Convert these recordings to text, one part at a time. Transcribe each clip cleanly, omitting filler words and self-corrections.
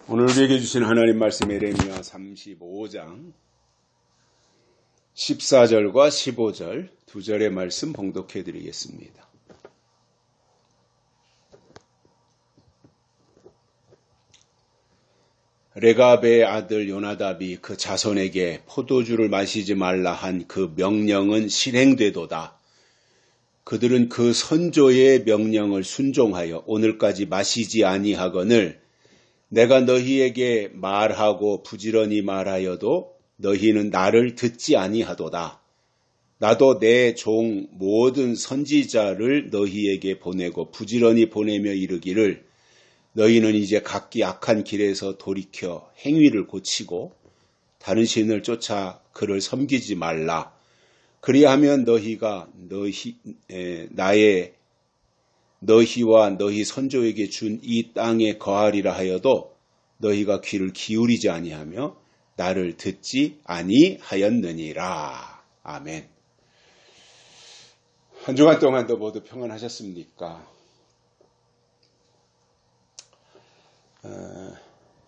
오늘 우리에게 주신 하나님 말씀 에레미야 35장 14절과 15절 두 절의 말씀 봉독해 드리겠습니다. 레갑의 아들 요나답이 그 자손에게 포도주를 마시지 말라 한 그 명령은 실행되도다. 그들은 그 선조의 명령을 순종하여 오늘까지 마시지 아니하거늘 내가 너희에게 말하고 부지런히 말하여도 너희는 나를 듣지 아니하도다. 나도 내 종 모든 선지자를 너희에게 보내고 부지런히 보내며 이르기를 너희는 이제 각기 악한 길에서 돌이켜 행위를 고치고 다른 신을 쫓아 그를 섬기지 말라. 그리하면 너희가 너희와 너희 선조에게 준 이 땅에 거하리라 하여도 너희가 귀를 기울이지 아니하며 나를 듣지 아니하였느니라. 아멘. 한 주간 동안도 모두 평안하셨습니까?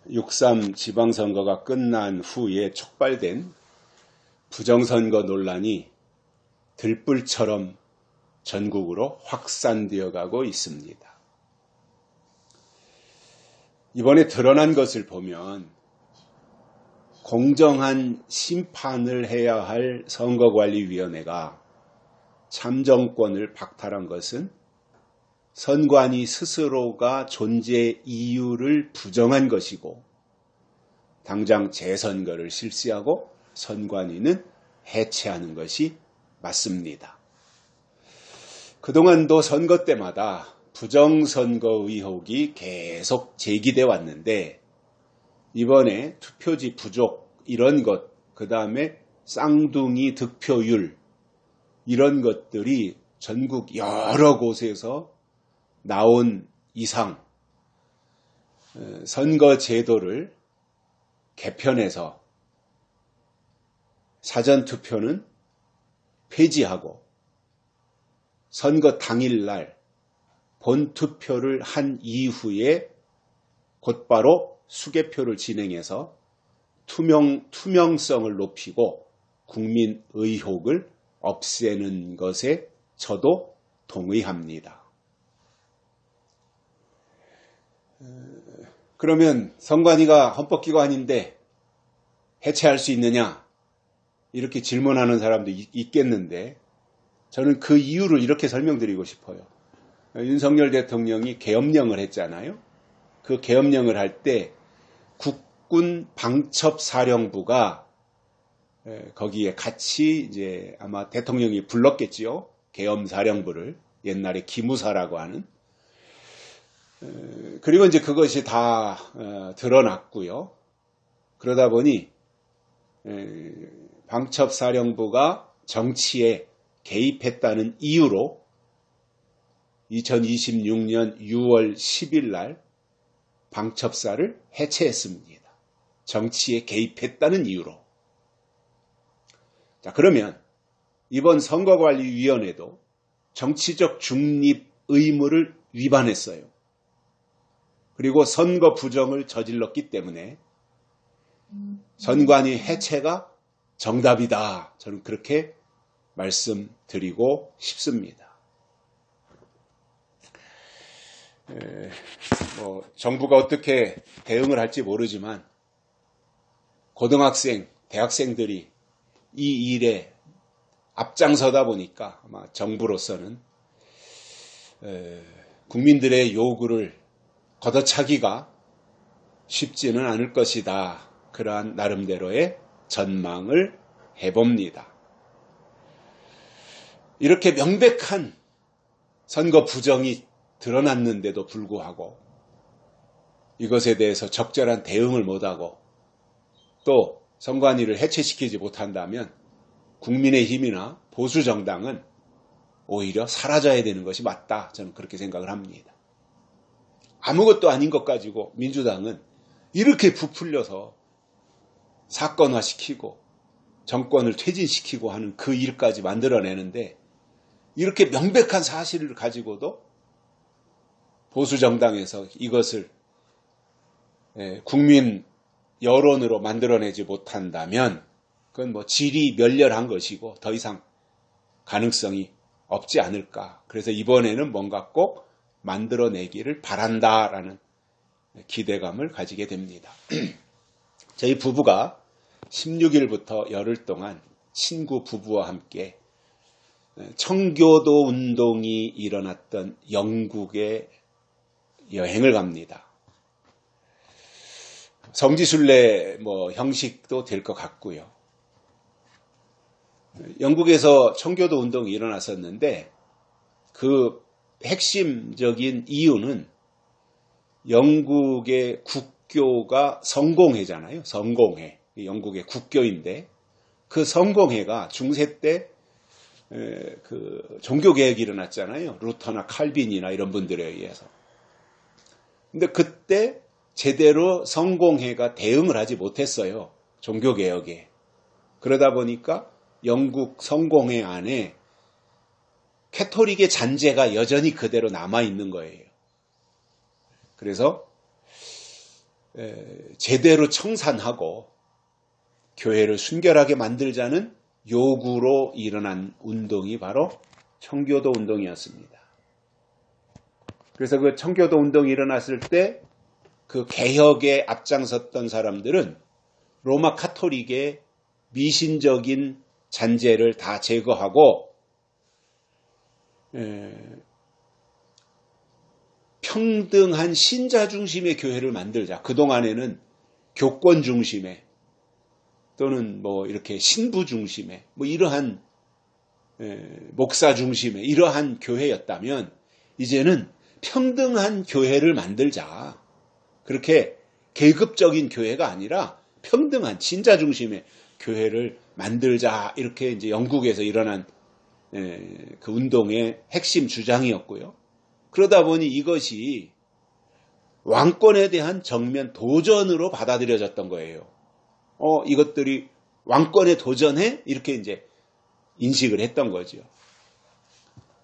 6.3 지방선거가 끝난 후에 촉발된 부정선거 논란이 들불처럼 전국으로 확산되어 가고 있습니다. 이번에 드러난 것을 보면 공정한 심판을 해야 할 선거관리위원회가 참정권을 박탈한 것은 선관위 스스로가 존재 이유를 부정한 것이고 당장 재선거를 실시하고 선관위는 해체하는 것이 맞습니다. 그동안도 선거 때마다 부정선거 의혹이 계속 제기돼 왔는데 이번에 투표지 부족 이런 것, 그 다음에 쌍둥이 득표율 이런 것들이 전국 여러 곳에서 나온 이상 선거 제도를 개편해서 사전투표는 폐지하고 선거 당일날 본투표를 한 이후에 곧바로 수개표를 진행해서 투명성을 높이고 국민 의혹을 없애는 것에 저도 동의합니다. 그러면 선관위가 헌법기관인데 해체할 수 있느냐? 이렇게 질문하는 사람도 있겠는데 저는 그 이유를 이렇게 설명드리고 싶어요. 윤석열 대통령이 계엄령을 했잖아요. 그 계엄령을 할 때 국군 방첩사령부가 거기에 같이 이제 아마 대통령이 불렀겠지요. 계엄사령부를 옛날에 기무사라고 하는. 그리고 이제 그것이 다 드러났고요. 그러다 보니 방첩사령부가 정치에 개입했다는 이유로 2026년 6월 10일 날 방첩사를 해체했습니다. 정치에 개입했다는 이유로. 자, 그러면 이번 선거관리위원회도 정치적 중립 의무를 위반했어요. 그리고 선거 부정을 저질렀기 때문에 선관위 해체가 정답이다. 저는 그렇게 말씀드리고 싶습니다. 정부가 어떻게 대응을 할지 모르지만 고등학생, 대학생들이 이 일에 앞장서다 보니까 아마 정부로서는 국민들의 요구를 걷어차기가 쉽지는 않을 것이다. 그러한 나름대로의 전망을 해봅니다. 이렇게 명백한 선거 부정이 드러났는데도 불구하고 이것에 대해서 적절한 대응을 못하고 또 선관위를 해체시키지 못한다면 국민의힘이나 보수정당은 오히려 사라져야 되는 것이 맞다. 저는 그렇게 생각을 합니다. 아무것도 아닌 것 가지고 민주당은 이렇게 부풀려서 사건화시키고 정권을 퇴진시키고 하는 그 일까지 만들어내는데 이렇게 명백한 사실을 가지고도 보수 정당에서 이것을 국민 여론으로 만들어내지 못한다면 그건 뭐 질이 멸렬한 것이고 더 이상 가능성이 없지 않을까. 그래서 이번에는 뭔가 꼭 만들어내기를 바란다라는 기대감을 가지게 됩니다. 저희 부부가 16일부터 열흘 동안 친구 부부와 함께 청교도 운동이 일어났던 영국에 여행을 갑니다. 성지순례 형식도 될 것 같고요. 영국에서 청교도 운동이 일어났었는데 그 핵심적인 이유는 영국의 국교가 성공회잖아요. 성공회. 영국의 국교인데 그 성공회가 중세 때 그 종교개혁이 일어났잖아요. 루터나 칼빈이나 이런 분들에 의해서. 근데 그때 제대로 성공회가 대응을 하지 못했어요. 종교개혁에. 그러다 보니까 영국 성공회 안에 캐토릭의 잔재가 여전히 그대로 남아있는 거예요. 그래서 제대로 청산하고 교회를 순결하게 만들자는 요구로 일어난 운동이 바로 청교도 운동이었습니다. 그래서 그 청교도 운동이 일어났을 때 그 개혁에 앞장섰던 사람들은 로마 카톨릭의 미신적인 잔재를 다 제거하고 평등한 신자 중심의 교회를 만들자. 그동안에는 교권 중심의 또는 이렇게 신부 중심의 이러한 목사 중심의 이러한 교회였다면 이제는 평등한 교회를 만들자. 그렇게 계급적인 교회가 아니라 평등한 신자 중심의 교회를 만들자. 이렇게 이제 영국에서 일어난 그 운동의 핵심 주장이었고요. 그러다 보니 이것이 왕권에 대한 정면 도전으로 받아들여졌던 거예요. 이것들이 왕권에 도전해? 이렇게 이제 인식을 했던 거죠.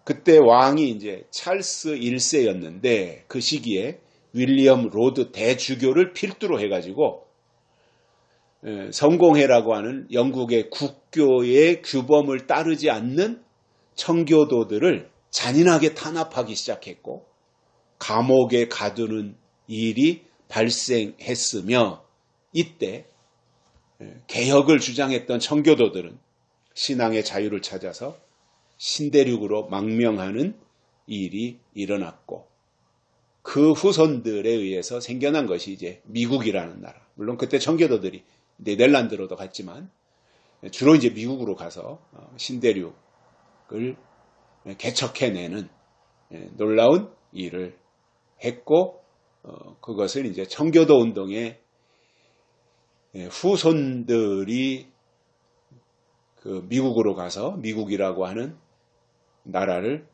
그때 왕이 이제 찰스 1세였는데 그 시기에 윌리엄 로드 대주교를 필두로 해가지고 성공회라고 하는 영국의 국교의 규범을 따르지 않는 청교도들을 잔인하게 탄압하기 시작했고 감옥에 가두는 일이 발생했으며 이때 개혁을 주장했던 청교도들은 신앙의 자유를 찾아서 신대륙으로 망명하는 일이 일어났고 그 후손들에 의해서 생겨난 것이 이제 미국이라는 나라. 물론 그때 청교도들이 네덜란드로도 갔지만 주로 이제 미국으로 가서 신대륙을 개척해내는 놀라운 일을 했고 그것을 이제 청교도 운동의 후손들이 그 미국으로 가서 미국이라고 하는 나라를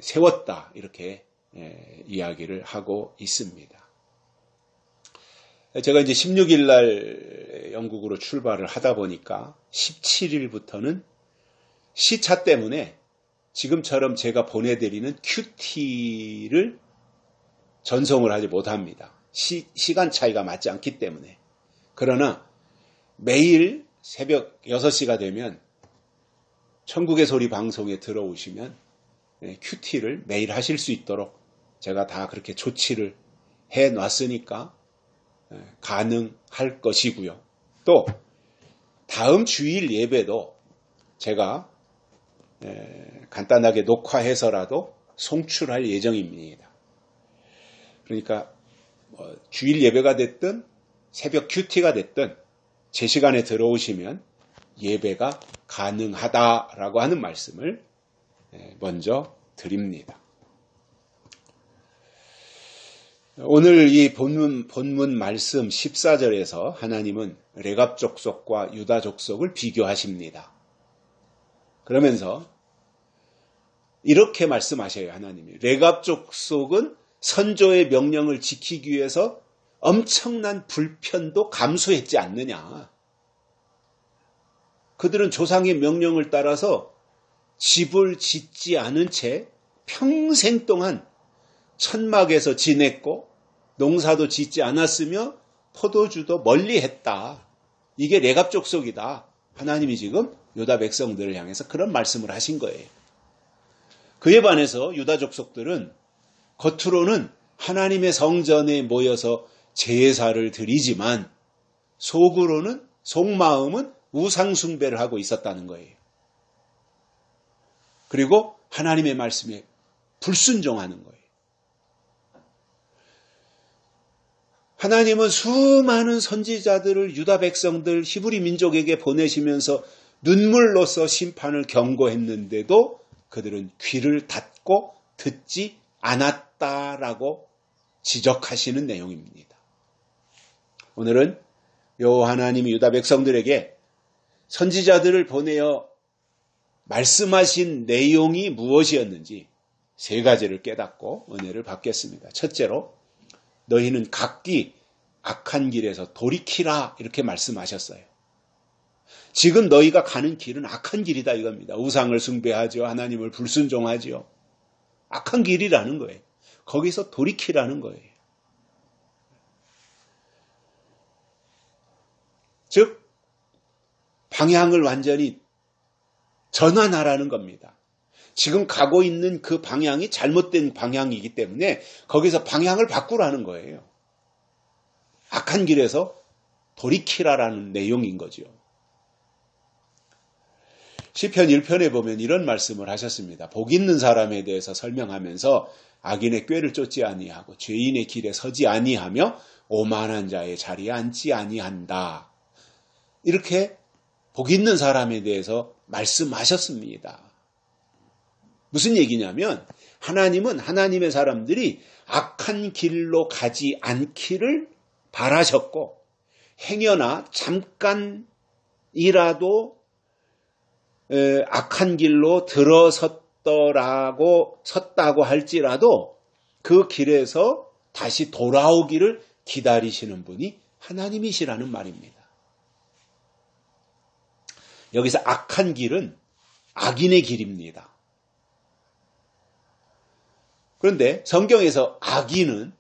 세웠다 이렇게 이야기를 하고 있습니다. 제가 이제 16일 날 영국으로 출발을 하다 보니까 17일부터는 시차 때문에 지금처럼 제가 보내드리는 큐티를 전송을 하지 못합니다. 시간 차이가 맞지 않기 때문에. 그러나 매일 새벽 6시가 되면 천국의 소리 방송에 들어오시면 큐티를 매일 하실 수 있도록 제가 다 그렇게 조치를 해놨으니까 가능할 것이고요. 또 다음 주일 예배도 제가 간단하게 녹화해서라도 송출할 예정입니다. 그러니까 주일 예배가 됐든 새벽 큐티가 됐든 제 시간에 들어오시면 예배가 가능하다라고 하는 말씀을 먼저 드립니다. 오늘 이 본문 말씀 14절에서 하나님은 레갑 족속과 유다 족속을 비교하십니다. 그러면서 이렇게 말씀하셔요. 하나님이. 레갑 족속은 선조의 명령을 지키기 위해서 엄청난 불편도 감수했지 않느냐. 그들은 조상의 명령을 따라서 집을 짓지 않은 채 평생 동안 천막에서 지냈고 농사도 짓지 않았으며 포도주도 멀리했다. 이게 레갑 족속이다. 하나님이 지금 유다 백성들을 향해서 그런 말씀을 하신 거예요. 그에 반해서 유다 족속들은 겉으로는 하나님의 성전에 모여서 제사를 드리지만 속마음은 우상 숭배를 하고 있었다는 거예요. 그리고 하나님의 말씀에 불순종하는 거예요. 하나님은 수많은 선지자들을 유다 백성들 히브리 민족에게 보내시면서 눈물로써 심판을 경고했는데도 그들은 귀를 닫고 듣지 않았다라고 지적하시는 내용입니다. 오늘은 요 하나님이 유다 백성들에게 선지자들을 보내어 말씀하신 내용이 무엇이었는지 세 가지를 깨닫고 은혜를 받겠습니다. 첫째로 너희는 각기 악한 길에서 돌이키라 이렇게 말씀하셨어요. 지금 너희가 가는 길은 악한 길이다 이겁니다. 우상을 숭배하죠. 하나님을 불순종하죠. 악한 길이라는 거예요. 거기서 돌이키라는 거예요. 즉 방향을 완전히 전환하라는 겁니다. 지금 가고 있는 그 방향이 잘못된 방향이기 때문에 거기서 방향을 바꾸라는 거예요. 악한 길에서 돌이키라라는 내용인 거죠. 시편 1편에 보면 이런 말씀을 하셨습니다. 복 있는 사람에 대해서 설명하면서 악인의 꾀를 쫓지 아니하고 죄인의 길에 서지 아니하며 오만한 자의 자리에 앉지 아니한다. 이렇게 복 있는 사람에 대해서 말씀하셨습니다. 무슨 얘기냐면 하나님은 하나님의 사람들이 악한 길로 가지 않기를 바라셨고 행여나 잠깐이라도 악한 길로 섰다고 할지라도 그 길에서 다시 돌아오기를 기다리시는 분이 하나님이시라는 말입니다. 여기서 악한 길은 악인의 길입니다. 그런데 성경에서 악인은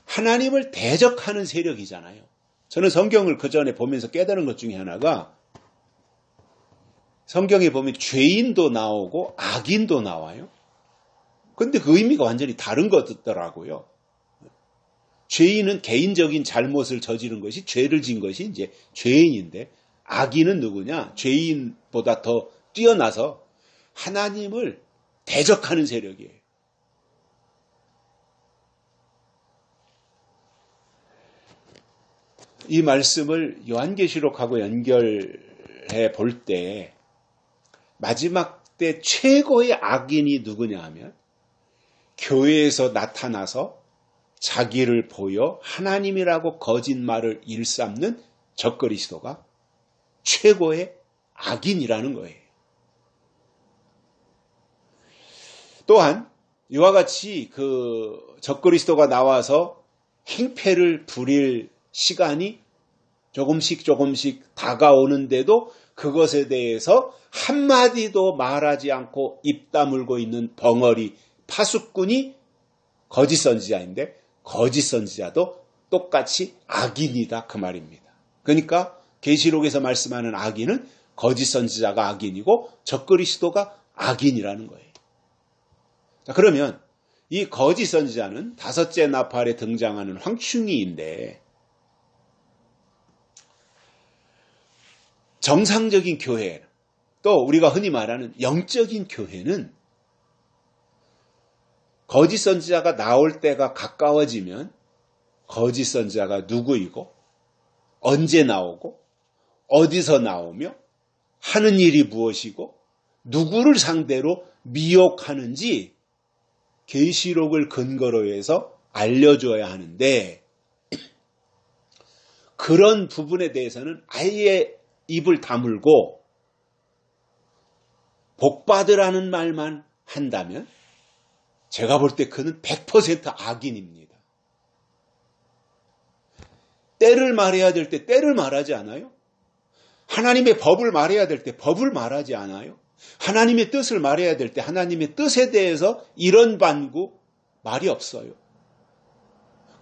하나님을 대적하는 세력이잖아요. 저는 성경을 그 전에 보면서 깨달은 것 중에 하나가 성경에 보면 죄인도 나오고 악인도 나와요. 근데 그 의미가 완전히 다른 거더라고요. 죄인은 개인적인 잘못을 저지른 것이 죄를 지은 것이 이제 죄인인데 악인은 누구냐? 죄인보다 더 뛰어나서 하나님을 대적하는 세력이에요. 이 말씀을 요한계시록하고 연결해 볼 때 마지막 때 최고의 악인이 누구냐 하면 교회에서 나타나서 자기를 보여 하나님이라고 거짓말을 일삼는 적그리스도가 최고의 악인이라는 거예요. 또한 이와 같이 그 적그리스도가 나와서 행패를 부릴 시간이 조금씩 다가오는데도 그것에 대해서 한마디도 말하지 않고 입 다물고 있는 벙어리 파수꾼이 거짓 선지자인데 거짓 선지자도 똑같이 악인이다 그 말입니다. 그러니까 계시록에서 말씀하는 악인은 거짓 선지자가 악인이고 적그리스도가 악인이라는 거예요. 자, 그러면 이 거짓 선지자는 다섯째 나팔에 등장하는 황충이인데 정상적인 교회, 또 우리가 흔히 말하는 영적인 교회는 거짓 선지자가 나올 때가 가까워지면 거짓 선지자가 누구이고 언제 나오고 어디서 나오며 하는 일이 무엇이고 누구를 상대로 미혹하는지 계시록을 근거로 해서 알려줘야 하는데 그런 부분에 대해서는 아예 입을 다물고 복받으라는 말만 한다면 제가 볼 때 그는 100% 악인입니다. 때를 말해야 될 때 때를 말하지 않아요? 하나님의 법을 말해야 될 때 법을 말하지 않아요? 하나님의 뜻을 말해야 될 때 하나님의 뜻에 대해서 이런 반구 말이 없어요.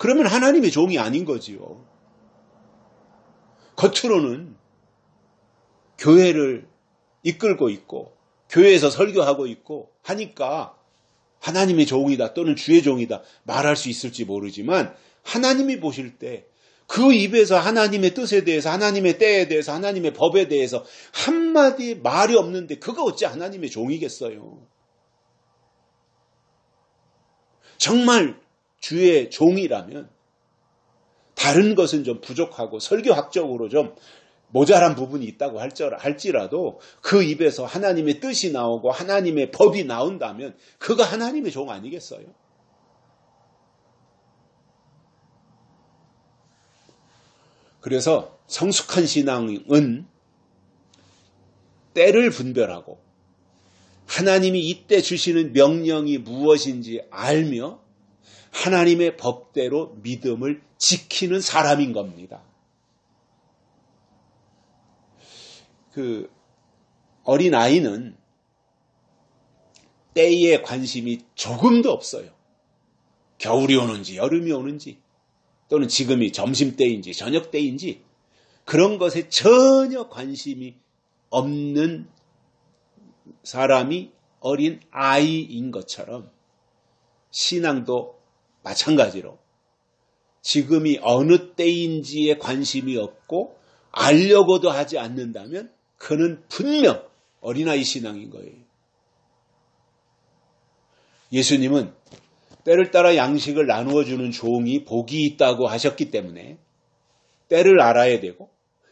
그러면 하나님의 종이 아닌 거지요. 겉으로는 교회를 이끌고 있고 교회에서 설교하고 있고 하니까 하나님의 종이다 또는 주의 종이다 말할 수 있을지 모르지만 하나님이 보실 때 그 입에서 하나님의 뜻에 대해서 하나님의 때에 대해서 하나님의 법에 대해서 한마디 말이 없는데 그가 어찌 하나님의 종이겠어요. 정말 주의 종이라면 다른 것은 좀 부족하고 설교학적으로 좀 모자란 부분이 있다고 할지라도 그 입에서 하나님의 뜻이 나오고 하나님의 법이 나온다면 그가 하나님의 종 아니겠어요? 그래서 성숙한 신앙은 때를 분별하고 하나님이 이때 주시는 명령이 무엇인지 알며 하나님의 법대로 믿음을 지키는 사람인 겁니다. 그 어린아이는 때에 관심이 조금도 없어요. 겨울이 오는지 여름이 오는지 또는 지금이 점심때인지 저녁때인지 그런 것에 전혀 관심이 없는 사람이 어린 아이인 것처럼 신앙도 마찬가지로 지금이 어느 때인지에 관심이 없고 알려고도 하지 않는다면 그는 분명 어린아이 신앙인 거예요. 예수님은 때를 따라 양식을 나누어 주는 종이 복이 있다고 하셨기 때문에 때를 알아야 되고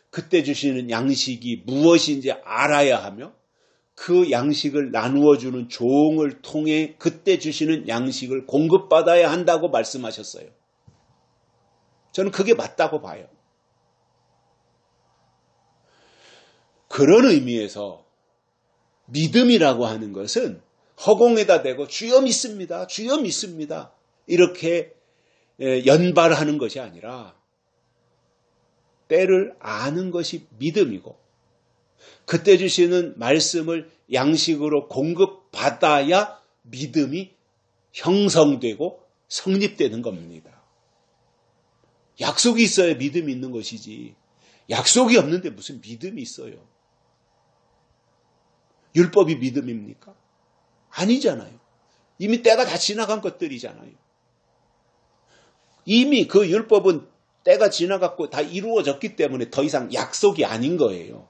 그때 주시는 양식이 무엇인지 알아야 하며 그 양식을 나누어 주는 종을 통해 그때 주시는 양식을 공급받아야 한다고 말씀하셨어요. 저는 그게 맞다고 봐요. 그런 의미에서 믿음이라고 하는 것은 허공에다 대고 주여 믿습니다. 주여 믿습니다. 이렇게 연발하는 것이 아니라 때를 아는 것이 믿음이고 그때 주시는 말씀을 양식으로 공급받아야 믿음이 형성되고 성립되는 겁니다. 약속이 있어야 믿음이 있는 것이지 약속이 없는데 무슨 믿음이 있어요. 율법이 믿음입니까? 아니잖아요. 이미 때가 다 지나간 것들이잖아요. 이미 그 율법은 때가 지나갔고 다 이루어졌기 때문에 더 이상 약속이 아닌 거예요.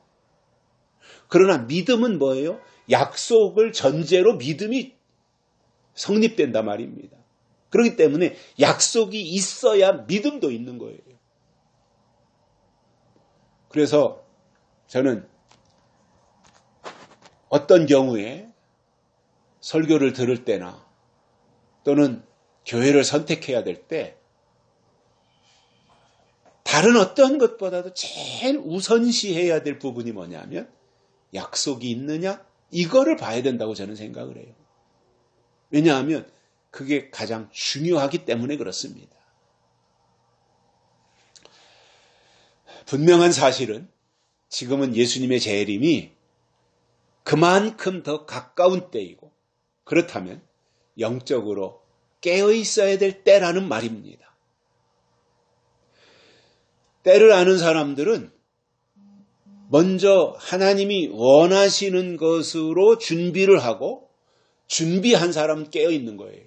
그러나 믿음은 뭐예요? 약속을 전제로 믿음이 성립된단 말입니다. 그렇기 때문에 약속이 있어야 믿음도 있는 거예요. 그래서 저는 어떤 경우에 설교를 들을 때나 또는 교회를 선택해야 될 때 다른 어떤 것보다도 제일 우선시해야 될 부분이 뭐냐면 약속이 있느냐? 이거를 봐야 된다고 저는 생각을 해요. 왜냐하면 그게 가장 중요하기 때문에 그렇습니다. 분명한 사실은 지금은 예수님의 재림이 그만큼 더 가까운 때이고 그렇다면 영적으로 깨어 있어야 될 때라는 말입니다. 때를 아는 사람들은 먼저 하나님이 원하시는 것으로 준비를 하고 준비한 사람은 깨어 있는 거예요.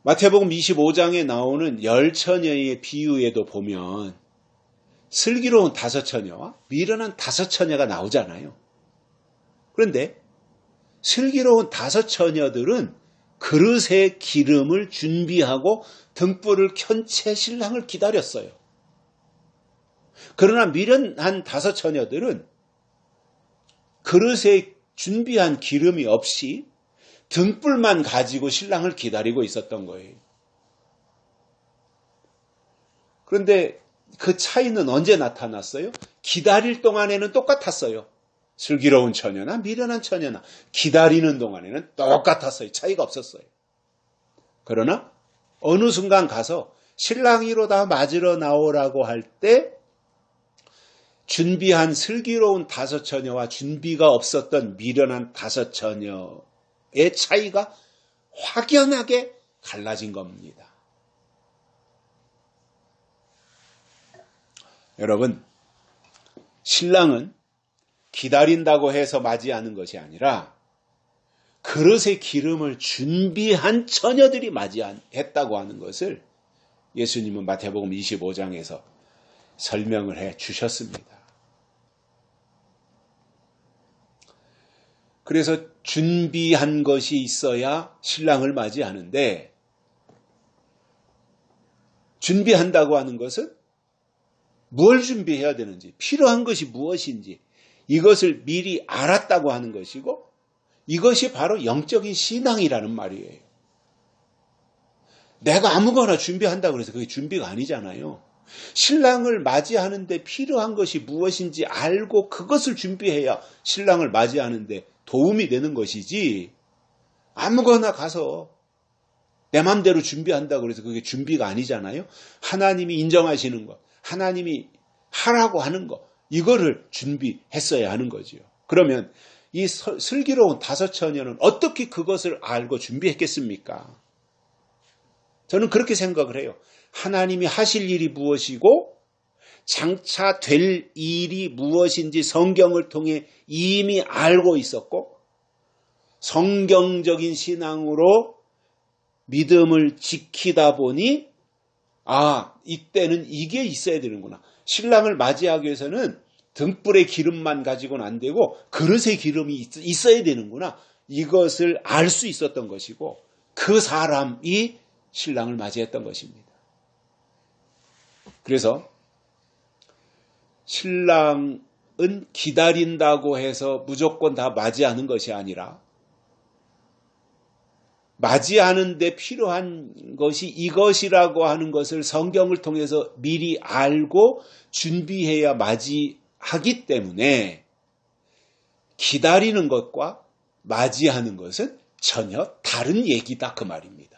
마태복음 25장에 나오는 10처녀의 비유에도 보면 슬기로운 5처녀와 미련한 5처녀가 나오잖아요. 그런데 슬기로운 5처녀들은 그릇에 기름을 준비하고 등불을 켠 채 신랑을 기다렸어요. 그러나 미련한 5처녀들은 그릇에 준비한 기름이 없이 등불만 가지고 신랑을 기다리고 있었던 거예요. 그런데 그 차이는 언제 나타났어요? 기다릴 동안에는 똑같았어요. 슬기로운 처녀나 미련한 처녀나 기다리는 동안에는 똑같았어요. 차이가 없었어요. 그러나 어느 순간 가서 신랑이로 다 맞으러 나오라고 할 때 준비한 슬기로운 5처녀와 준비가 없었던 미련한 5처녀의 차이가 확연하게 갈라진 겁니다. 여러분, 신랑은 기다린다고 해서 맞이하는 것이 아니라 그릇에 기름을 준비한 처녀들이 맞이했다고 하는 것을 예수님은 마태복음 25장에서 설명을 해 주셨습니다. 그래서 준비한 것이 있어야 신랑을 맞이하는데, 준비한다고 하는 것은 뭘 준비해야 되는지, 필요한 것이 무엇인지 이것을 미리 알았다고 하는 것이고, 이것이 바로 영적인 신앙이라는 말이에요. 내가 아무거나 준비한다고 해서 그게 준비가 아니잖아요. 신랑을 맞이하는데 필요한 것이 무엇인지 알고 그것을 준비해야 신랑을 맞이하는데 도움이 되는 것이지, 아무거나 가서 내 맘대로 준비한다고 해서 그게 준비가 아니잖아요. 하나님이 인정하시는 것, 하나님이 하라고 하는 것, 이거를 준비했어야 하는 거지요. 그러면 이 슬기로운 다섯 처녀는 어떻게 그것을 알고 준비했겠습니까? 저는 그렇게 생각을 해요. 하나님이 하실 일이 무엇이고 장차 될 일이 무엇인지 성경을 통해 이미 알고 있었고, 성경적인 신앙으로 믿음을 지키다 보니 이때는 이게 있어야 되는구나. 신랑을 맞이하기 위해서는 등불에 기름만 가지고는 안 되고 그릇에 기름이 있어야 되는구나. 이것을 알 수 있었던 것이고, 그 사람이 신랑을 맞이했던 것입니다. 그래서 신랑은 기다린다고 해서 무조건 다 맞이하는 것이 아니라, 맞이하는 데 필요한 것이 이것이라고 하는 것을 성경을 통해서 미리 알고 준비해야 맞이하기 때문에, 기다리는 것과 맞이하는 것은 전혀 다른 얘기다, 그 말입니다.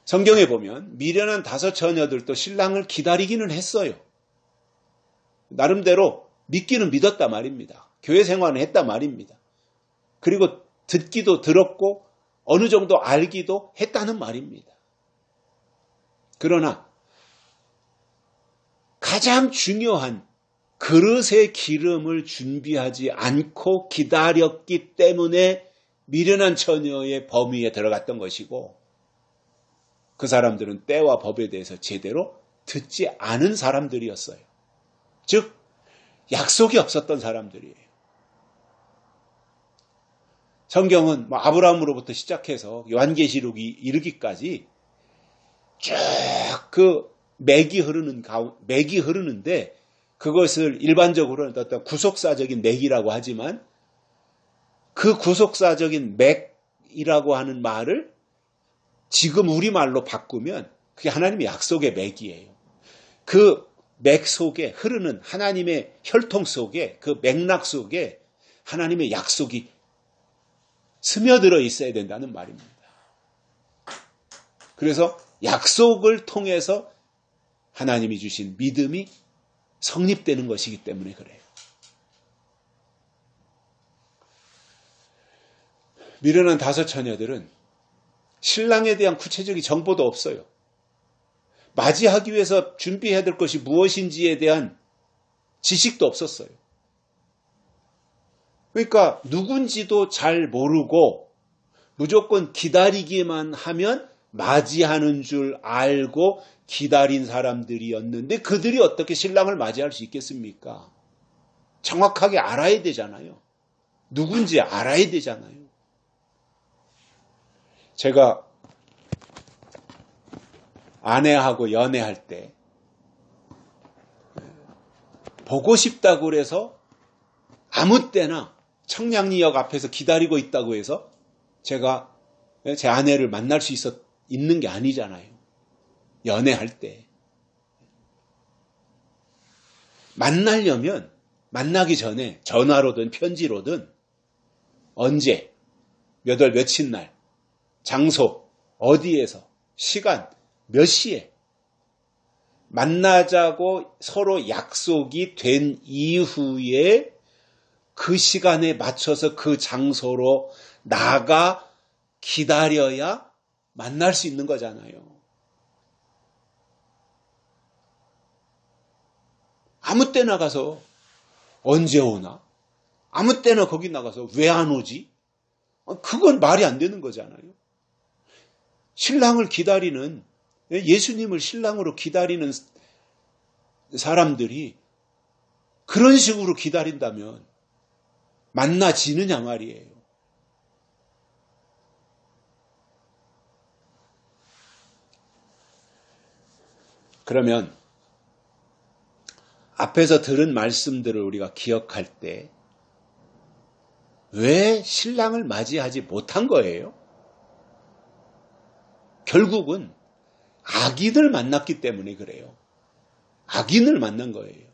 성경에 보면 미련한 다섯 처녀들도 신랑을 기다리기는 했어요. 나름대로 믿기는 믿었다 말입니다. 교회 생활은 했다 말입니다. 그리고 듣기도 들었고 어느 정도 알기도 했다는 말입니다. 그러나 가장 중요한 그릇의 기름을 준비하지 않고 기다렸기 때문에 미련한 처녀의 범위에 들어갔던 것이고, 그 사람들은 때와 법에 대해서 제대로 듣지 않은 사람들이었어요. 즉, 약속이 없었던 사람들이에요. 성경은 아브라함으로부터 시작해서 요한계시록이 이르기까지 쭉 그 맥이 흐르는데, 그것을 일반적으로는 어떤 구속사적인 맥이라고 하지만, 그 구속사적인 맥이라고 하는 말을 지금 우리말로 바꾸면 그게 하나님의 약속의 맥이에요. 그 맥 속에 흐르는 하나님의 혈통 속에, 그 맥락 속에 하나님의 약속이 스며들어 있어야 된다는 말입니다. 그래서 약속을 통해서 하나님이 주신 믿음이 성립되는 것이기 때문에 그래요. 미련한 다섯 처녀들은 신랑에 대한 구체적인 정보도 없어요. 맞이하기 위해서 준비해야 될 것이 무엇인지에 대한 지식도 없었어요. 그러니까 누군지도 잘 모르고 무조건 기다리기만 하면 맞이하는 줄 알고 기다린 사람들이었는데, 그들이 어떻게 신랑을 맞이할 수 있겠습니까? 정확하게 알아야 되잖아요. 누군지 알아야 되잖아요. 제가 아내하고 연애할 때 보고 싶다고 그래서 아무 때나 청량리역 앞에서 기다리고 있다고 해서 제가 제 아내를 만날 수 있는 게 아니잖아요. 연애할 때. 만나려면 만나기 전에 전화로든 편지로든 언제, 몇 월 며칠 날, 장소, 어디에서, 시간, 몇 시에 만나자고 서로 약속이 된 이후에 그 시간에 맞춰서 그 장소로 나가 기다려야 만날 수 있는 거잖아요. 아무 때나 가서 언제 오나? 아무 때나 거기 나가서 왜 안 오지? 그건 말이 안 되는 거잖아요. 신랑을 기다리는, 예수님을 신랑으로 기다리는 사람들이 그런 식으로 기다린다면 만나지느냐 말이에요. 그러면 앞에서 들은 말씀들을 우리가 기억할 때 왜 신랑을 맞이하지 못한 거예요? 결국은 악인을 만났기 때문에 그래요. 악인을 만난 거예요.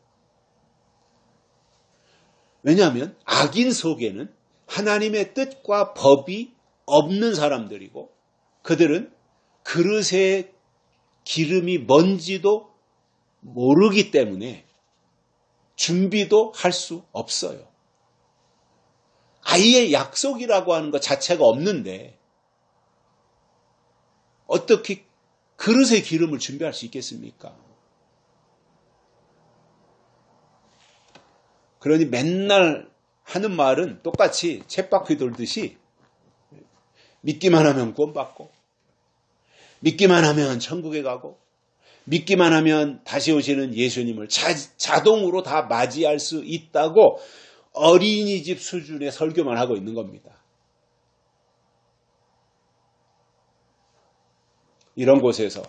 왜냐하면 악인 속에는 하나님의 뜻과 법이 없는 사람들이고 그들은 그릇에 기름이 뭔지도 모르기 때문에 준비도 할 수 없어요. 아예 약속이라고 하는 것 자체가 없는데 어떻게 그릇에 기름을 준비할 수 있겠습니까? 그러니 맨날 하는 말은 똑같이 쳇바퀴 돌듯이 믿기만 하면 구원받고 믿기만 하면 천국에 가고 믿기만 하면 다시 오시는 예수님을 자동으로 다 맞이할 수 있다고 어린이집 수준의 설교만 하고 있는 겁니다. 이런 곳에서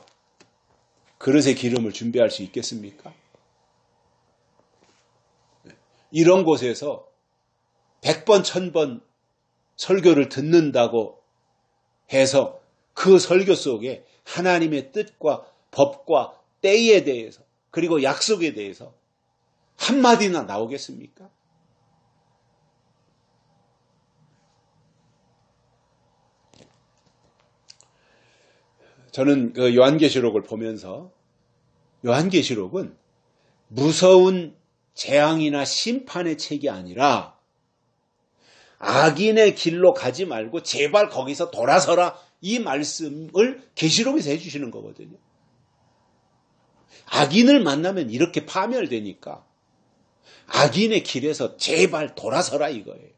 그릇에 기름을 준비할 수 있겠습니까? 이런 곳에서 100번, 1000번 설교를 듣는다고 해서 그 설교 속에 하나님의 뜻과 법과 때에 대해서 그리고 약속에 대해서 한마디나 나오겠습니까? 저는 그 요한계시록을 보면서 요한계시록은 무서운 재앙이나 심판의 책이 아니라 악인의 길로 가지 말고 제발 거기서 돌아서라 이 말씀을 계시록에서 해주시는 거거든요. 악인을 만나면 이렇게 파멸되니까 악인의 길에서 제발 돌아서라 이거예요.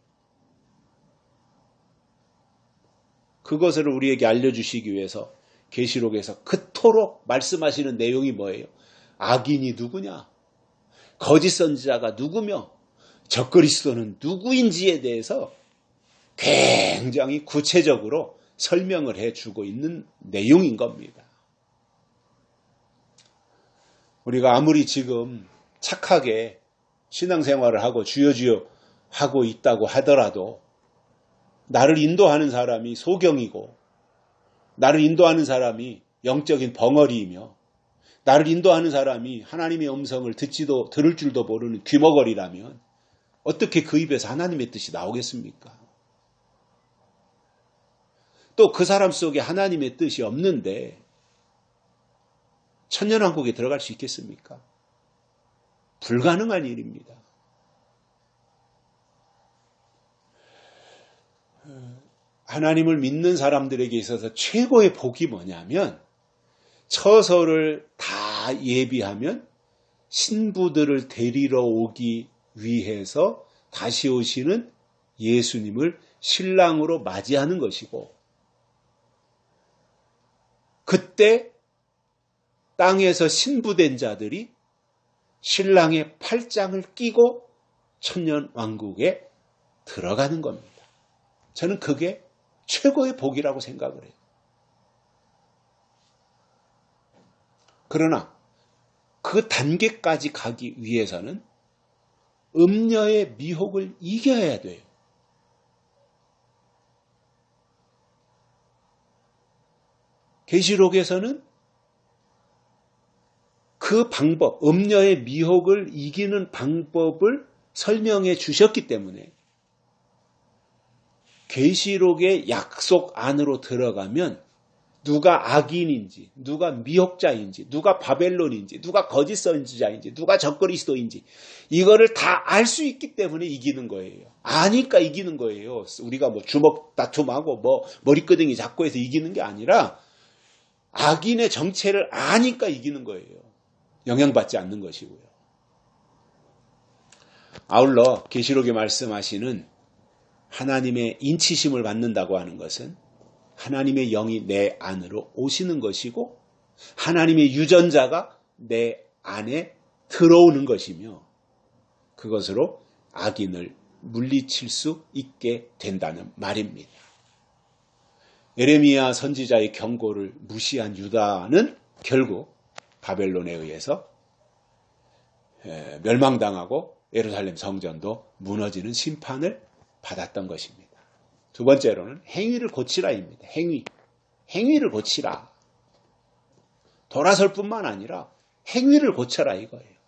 그것을 우리에게 알려주시기 위해서 계시록에서 그토록 말씀하시는 내용이 뭐예요? 악인이 누구냐? 거짓 선지자가 누구며 적그리스도는 누구인지에 대해서 굉장히 구체적으로 설명을 해주고 있는 내용인 겁니다. 우리가 아무리 지금 착하게 신앙생활을 하고 주여 주여 하고 있다고 하더라도 나를 인도하는 사람이 소경이고 나를 인도하는 사람이 영적인 벙어리이며 나를 인도하는 사람이 하나님의 음성을 들을 줄도 모르는 귀머거리라면 어떻게 그 입에서 하나님의 뜻이 나오겠습니까? 또 그 사람 속에 하나님의 뜻이 없는데 천년왕국에 들어갈 수 있겠습니까? 불가능한 일입니다. 하나님을 믿는 사람들에게 있어서 최고의 복이 뭐냐면 처소를 다 예비하면 신부들을 데리러 오기 위해서 다시 오시는 예수님을 신랑으로 맞이하는 것이고 그때 땅에서 신부된 자들이 신랑의 팔짱을 끼고 천년왕국에 들어가는 겁니다. 저는 그게 최고의 복이라고 생각을 해요. 그러나 그 단계까지 가기 위해서는 음녀의 미혹을 이겨야 돼요. 계시록에서는 그 방법, 음녀의 미혹을 이기는 방법을 설명해 주셨기 때문에 계시록의 약속 안으로 들어가면 누가 악인인지, 누가 미혹자인지, 누가 바벨론인지, 누가 거짓 선지자인지, 누가 적그리스도인지 이거를 다 알 수 있기 때문에 이기는 거예요. 아니까 이기는 거예요. 우리가 뭐 주먹 다툼하고 뭐 머리끄댕이 잡고 해서 이기는 게 아니라 악인의 정체를 아니까 이기는 거예요. 영향받지 않는 것이고요. 아울러 계시록에 말씀하시는 하나님의 인치심을 받는다고 하는 것은 하나님의 영이 내 안으로 오시는 것이고 하나님의 유전자가 내 안에 들어오는 것이며 그것으로 악인을 물리칠 수 있게 된다는 말입니다. 예레미야 선지자의 경고를 무시한 유다는 결국 바벨론에 의해서 멸망당하고 예루살렘 성전도 무너지는 심판을 받았던 것입니다. 두 번째로는 행위를 고치라입니다. 행위를 고치라. 돌아설 뿐만 아니라 행위를 고쳐라 이거예요.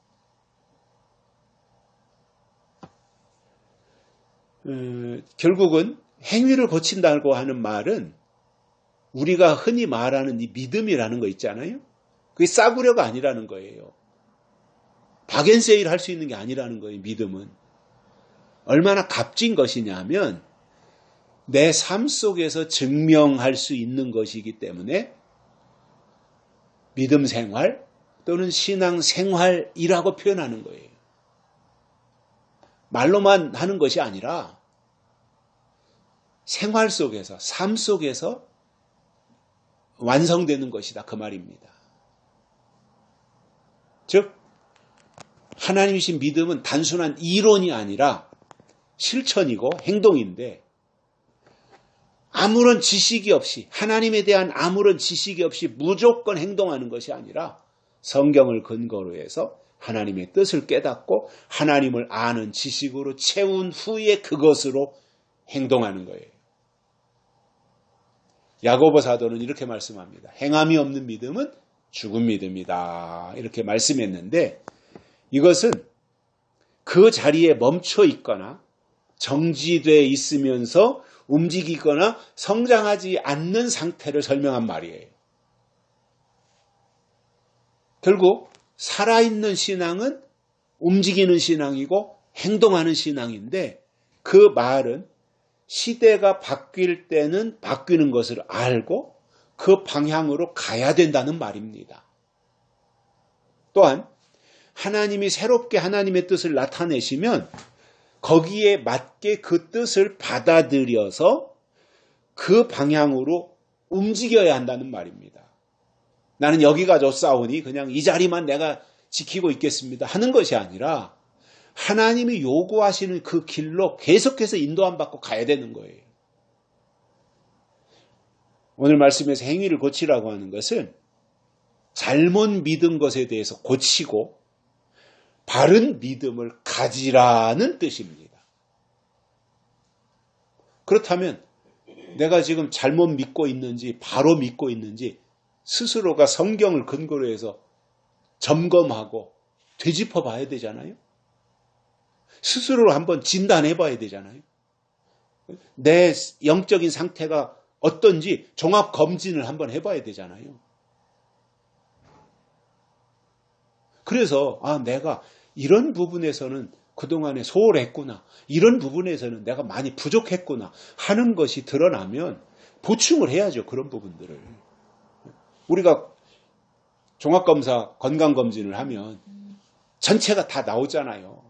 결국은 행위를 고친다고 하는 말은 우리가 흔히 말하는 이 믿음이라는 거 있잖아요. 그게 싸구려가 아니라는 거예요. 박앤세일 할 수 있는 게 아니라는 거예요. 믿음은. 얼마나 값진 것이냐면 내 삶 속에서 증명할 수 있는 것이기 때문에 믿음 생활 또는 신앙 생활이라고 표현하는 거예요. 말로만 하는 것이 아니라 생활 속에서, 삶 속에서 완성되는 것이다. 그 말입니다. 즉, 하나님이신 믿음은 단순한 이론이 아니라 실천이고 행동인데 아무런 지식이 없이 하나님에 대한 아무런 지식이 없이 무조건 행동하는 것이 아니라 성경을 근거로 해서 하나님의 뜻을 깨닫고 하나님을 아는 지식으로 채운 후에 그것으로 행동하는 거예요. 야고보 사도는 이렇게 말씀합니다. 행함이 없는 믿음은 죽은 믿음이다. 이렇게 말씀했는데 이것은 그 자리에 멈춰 있거나 정지되어 있으면서 움직이거나 성장하지 않는 상태를 설명한 말이에요. 결국 살아있는 신앙은 움직이는 신앙이고 행동하는 신앙인데 그 말은 시대가 바뀔 때는 바뀌는 것을 알고 그 방향으로 가야 된다는 말입니다. 또한 하나님이 새롭게 하나님의 뜻을 나타내시면 거기에 맞게 그 뜻을 받아들여서 그 방향으로 움직여야 한다는 말입니다. 나는 여기가 좋사오니 그냥 이 자리만 내가 지키고 있겠습니다 하는 것이 아니라 하나님이 요구하시는 그 길로 계속해서 인도함 받고 가야 되는 거예요. 오늘 말씀에서 행위를 고치라고 하는 것은 잘못 믿은 것에 대해서 고치고 바른 믿음을 가지라는 뜻입니다. 그렇다면 내가 지금 잘못 믿고 있는지 바로 믿고 있는지 스스로가 성경을 근거로 해서 점검하고 되짚어 봐야 되잖아요. 스스로를 한번 진단해 봐야 되잖아요. 내 영적인 상태가 어떤지 종합 검진을 한번 해봐야 되잖아요. 그래서 내가 이런 부분에서는 그동안에 소홀했구나. 이런 부분에서는 내가 많이 부족했구나 하는 것이 드러나면 보충을 해야죠. 그런 부분들을. 우리가 종합검사 건강검진을 하면 전체가 다 나오잖아요.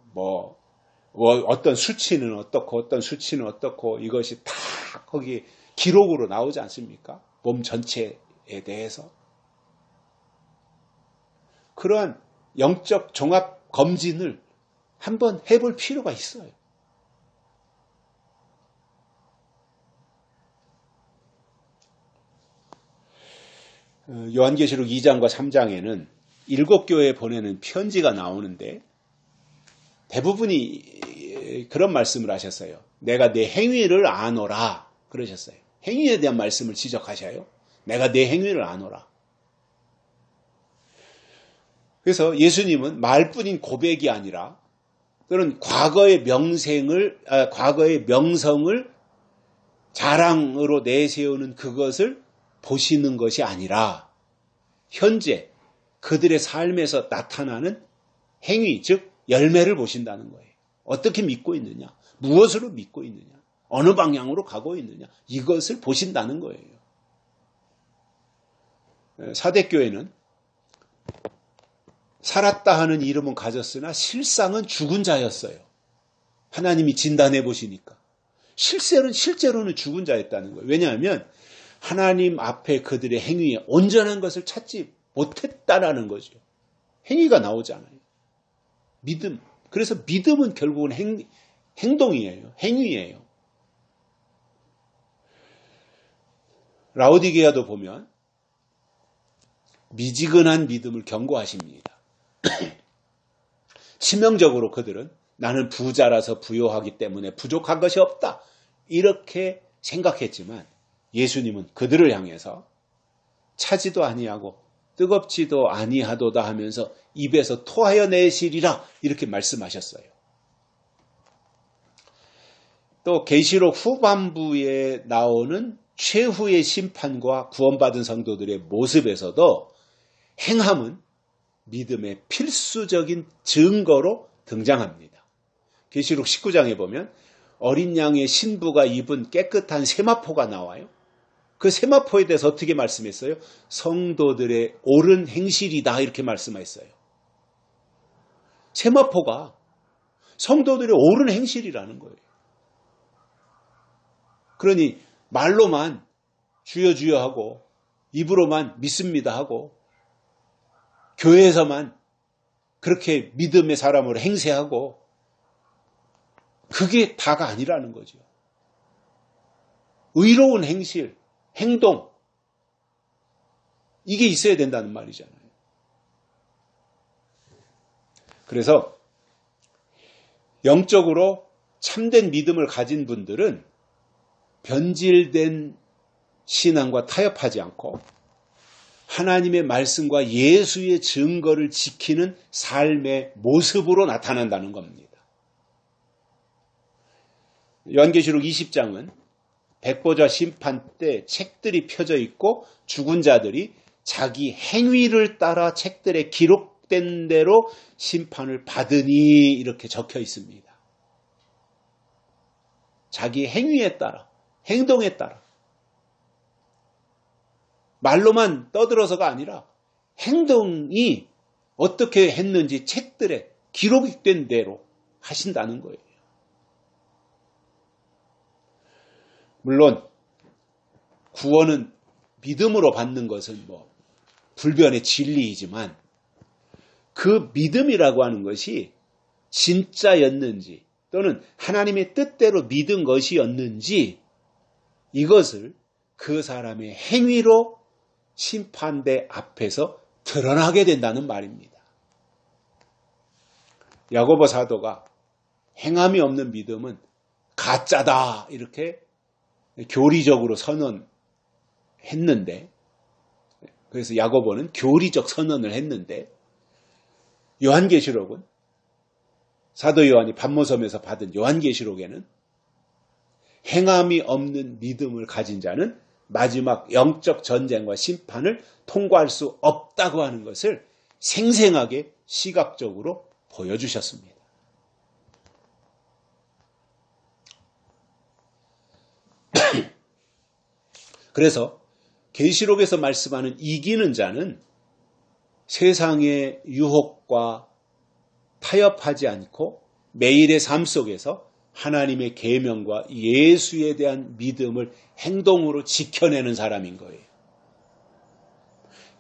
어떤 수치는 어떻고 어떤 수치는 어떻고 이것이 다 거기 기록으로 나오지 않습니까? 몸 전체에 대해서. 그러한 영적 종합 검진을 한번 해볼 필요가 있어요. 요한계시록 2장과 3장에는 7교회에 보내는 편지가 나오는데 대부분이 그런 말씀을 하셨어요. 내가 내 행위를 아노라 그러셨어요. 행위에 대한 말씀을 지적하셔요. 내가 내 행위를 아노라. 그래서 예수님은 말뿐인 고백이 아니라 또는 과거의 명성을 자랑으로 내세우는 그것을 보시는 것이 아니라 현재 그들의 삶에서 나타나는 행위, 즉 열매를 보신다는 거예요. 어떻게 믿고 있느냐, 무엇으로 믿고 있느냐, 어느 방향으로 가고 있느냐, 이것을 보신다는 거예요. 사대교회는 살았다 하는 이름은 가졌으나 실상은 죽은 자였어요. 하나님이 진단해 보시니까. 실제로는 죽은 자였다는 거예요. 왜냐하면 하나님 앞에 그들의 행위에 온전한 것을 찾지 못했다라는 거죠. 행위가 나오잖아요. 믿음. 그래서 믿음은 결국은 행동이에요. 행위예요. 라오디게아도 보면 미지근한 믿음을 경고하십니다. 치명적으로 그들은 나는 부자라서 부요하기 때문에 부족한 것이 없다, 이렇게 생각했지만 예수님은 그들을 향해서 차지도 아니하고 뜨겁지도 아니하도다 하면서 입에서 토하여 내시리라, 이렇게 말씀하셨어요. 또 계시록 후반부에 나오는 최후의 심판과 구원받은 성도들의 모습에서도 행함은 믿음의 필수적인 증거로 등장합니다. 계시록 19장에 보면 어린 양의 신부가 입은 깨끗한 세마포가 나와요. 그 세마포에 대해서 어떻게 말씀했어요? 성도들의 옳은 행실이다, 이렇게 말씀했어요. 세마포가 성도들의 옳은 행실이라는 거예요. 그러니 말로만 주여 주여 하고 입으로만 믿습니다 하고 교회에서만 그렇게 믿음의 사람으로 행세하고 그게 다가 아니라는 거죠. 의로운 행실, 행동, 이게 있어야 된다는 말이잖아요. 그래서 영적으로 참된 믿음을 가진 분들은 변질된 신앙과 타협하지 않고 하나님의 말씀과 예수의 증거를 지키는 삶의 모습으로 나타난다는 겁니다. 요한계시록 20장은 백보자 심판 때 책들이 펴져 있고 죽은 자들이 자기 행위를 따라 책들에 기록된 대로 심판을 받으니, 이렇게 적혀 있습니다. 자기 행위에 따라, 행동에 따라. 말로만 떠들어서가 아니라 행동이 어떻게 했는지 책들에 기록된 대로 하신다는 거예요. 물론 구원은 믿음으로 받는 것은 불변의 진리이지만 그 믿음이라고 하는 것이 진짜였는지 또는 하나님의 뜻대로 믿은 것이었는지 이것을 그 사람의 행위로 심판대 앞에서 드러나게 된다는 말입니다. 야고보 사도가 행함이 없는 믿음은 가짜다, 이렇게 교리적으로 선언했는데, 그래서 야고보는 교리적 선언을 했는데, 요한계시록은 사도 요한이 pat모섬에서 받은 요한계시록에는 행함이 없는 믿음을 가진 자는 마지막 영적 전쟁과 심판을 통과할 수 없다고 하는 것을 생생하게 시각적으로 보여주셨습니다. 그래서 계시록에서 말씀하는 이기는 자는 세상의 유혹과 타협하지 않고 매일의 삶 속에서 하나님의 계명과 예수에 대한 믿음을 행동으로 지켜내는 사람인 거예요.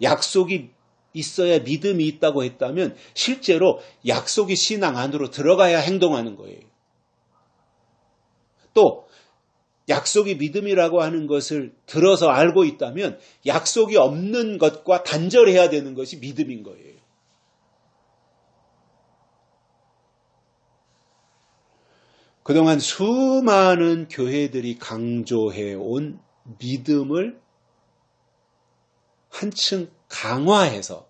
약속이 있어야 믿음이 있다고 했다면 실제로 약속이 신앙 안으로 들어가야 행동하는 거예요. 또 약속이 믿음이라고 하는 것을 들어서 알고 있다면 약속이 없는 것과 단절해야 되는 것이 믿음인 거예요. 그동안 수많은 교회들이 강조해온 믿음을 한층 강화해서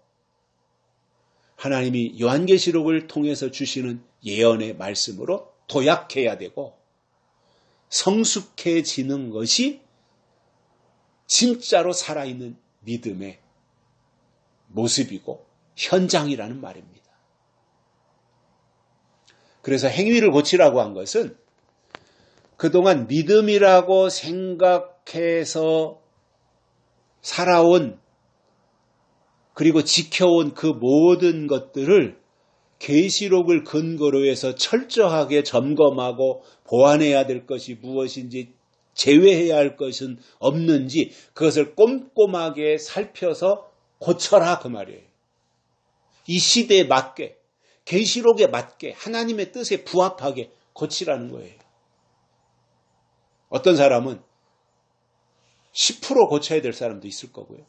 하나님이 요한계시록을 통해서 주시는 예언의 말씀으로 도약해야 되고 성숙해지는 것이 진짜로 살아있는 믿음의 모습이고 현장이라는 말입니다. 그래서 행위를 고치라고 한 것은 그동안 믿음이라고 생각해서 살아온 그리고 지켜온 그 모든 것들을 계시록을 근거로 해서 철저하게 점검하고 보완해야 될 것이 무엇인지 제외해야 할 것은 없는지 그것을 꼼꼼하게 살펴서 고쳐라 그 말이에요. 이 시대에 맞게 계시록에 맞게 하나님의 뜻에 부합하게 고치라는 거예요. 어떤 사람은 10% 고쳐야 될 사람도 있을 거고요.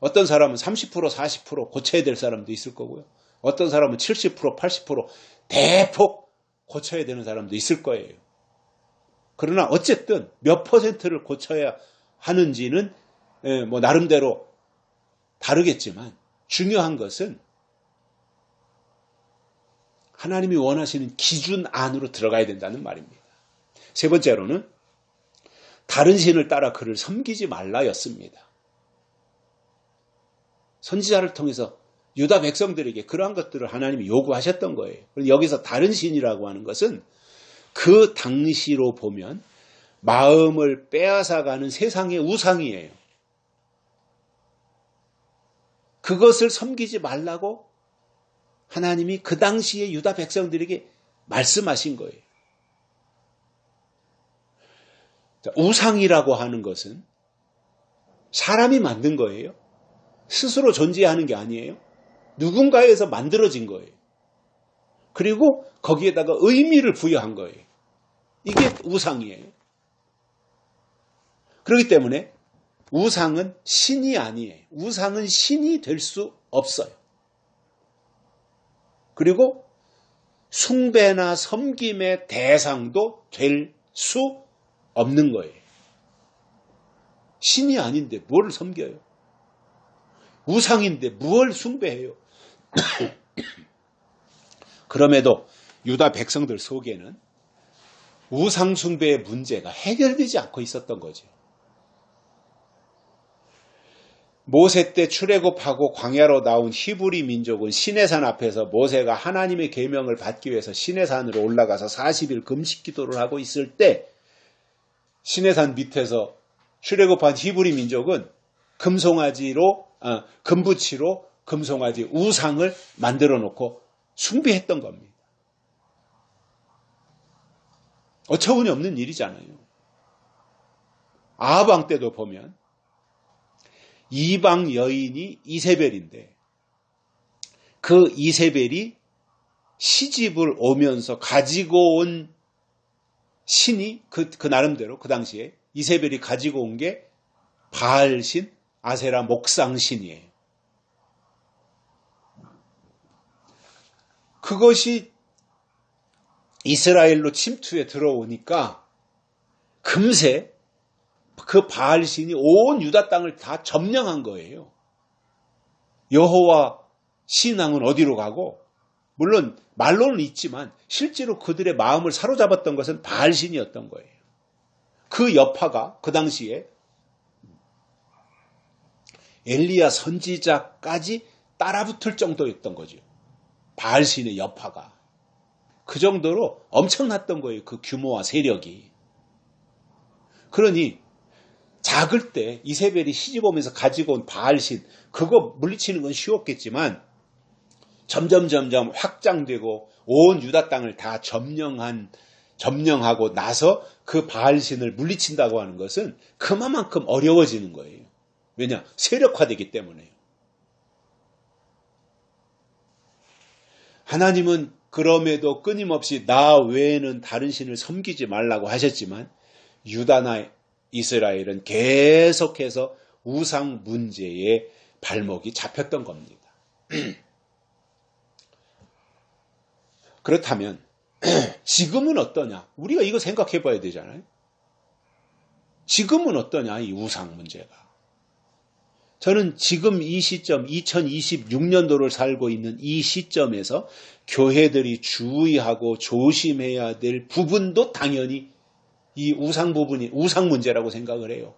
어떤 사람은 30%, 40% 고쳐야 될 사람도 있을 거고요. 어떤 사람은 70%, 80% 대폭 고쳐야 되는 사람도 있을 거예요. 그러나 어쨌든 몇 퍼센트를 고쳐야 하는지는 뭐 나름대로 다르겠지만 중요한 것은 하나님이 원하시는 기준 안으로 들어가야 된다는 말입니다. 세 번째로는 다른 신을 따라 그를 섬기지 말라였습니다. 선지자를 통해서 유다 백성들에게 그러한 것들을 하나님이 요구하셨던 거예요. 여기서 다른 신이라고 하는 것은 그 당시로 보면 마음을 빼앗아가는 세상의 우상이에요. 그것을 섬기지 말라고 하나님이 그 당시에 유다 백성들에게 말씀하신 거예요. 우상이라고 하는 것은 사람이 만든 거예요. 스스로 존재하는 게 아니에요. 누군가에서 만들어진 거예요. 그리고 거기에다가 의미를 부여한 거예요. 이게 우상이에요. 그렇기 때문에 우상은 신이 아니에요. 우상은 신이 될 수 없어요. 그리고 숭배나 섬김의 대상도 될 수 없는 거예요. 신이 아닌데 뭘 섬겨요? 우상인데 뭘 숭배해요? 그럼에도 유다 백성들 속에는 우상 숭배의 문제가 해결되지 않고 있었던 거죠. 모세 때 출애굽하고 광야로 나온 히브리 민족은 시내산 앞에서 모세가 하나님의 계명을 받기 위해서 시내산으로 올라가서 40일 금식 기도를 하고 있을 때 시내산 밑에서 출애굽한 히브리 민족은 금부치로 금송아지 우상을 만들어 놓고 숭배했던 겁니다. 어처구니 없는 일이잖아요. 아합 왕 때도 보면 이방 여인이 이세벨인데 그 이세벨이 시집을 오면서 가지고 온 신이 그 나름대로 그 당시에 이세벨이 가지고 온 게 바알신, 아세라 목상신이에요. 그것이 이스라엘로 침투해 들어오니까 금세 그 바알신이 온 유다 땅을 다 점령한 거예요. 여호와 신앙은 어디로 가고 물론 말로는 있지만 실제로 그들의 마음을 사로잡았던 것은 바알신이었던 거예요. 그 여파가 그 당시에 엘리야 선지자까지 따라붙을 정도였던 거죠. 바알신의 여파가. 그 정도로 엄청났던 거예요. 그 규모와 세력이. 그러니 작을 때 이세벨이 시집 오면서 가지고 온 바알신 그거 물리치는 건 쉬웠겠지만 점점 확장되고 온 유다 땅을 다 점령하고 나서 그 바알신을 물리친다고 하는 것은 그만큼 어려워지는 거예요. 왜냐? 세력화되기 때문에요. 하나님은 그럼에도 끊임없이 나 외에는 다른 신을 섬기지 말라고 하셨지만 유다나 이스라엘은 계속해서 우상 문제에 발목이 잡혔던 겁니다. 그렇다면 지금은 어떠냐? 우리가 이거 생각해 봐야 되잖아요. 지금은 어떠냐? 이 우상 문제가. 저는 지금 이 시점 2026년도를 살고 있는 이 시점에서 교회들이 주의하고 조심해야 될 부분도 당연히 이 우상 문제라고 생각을 해요.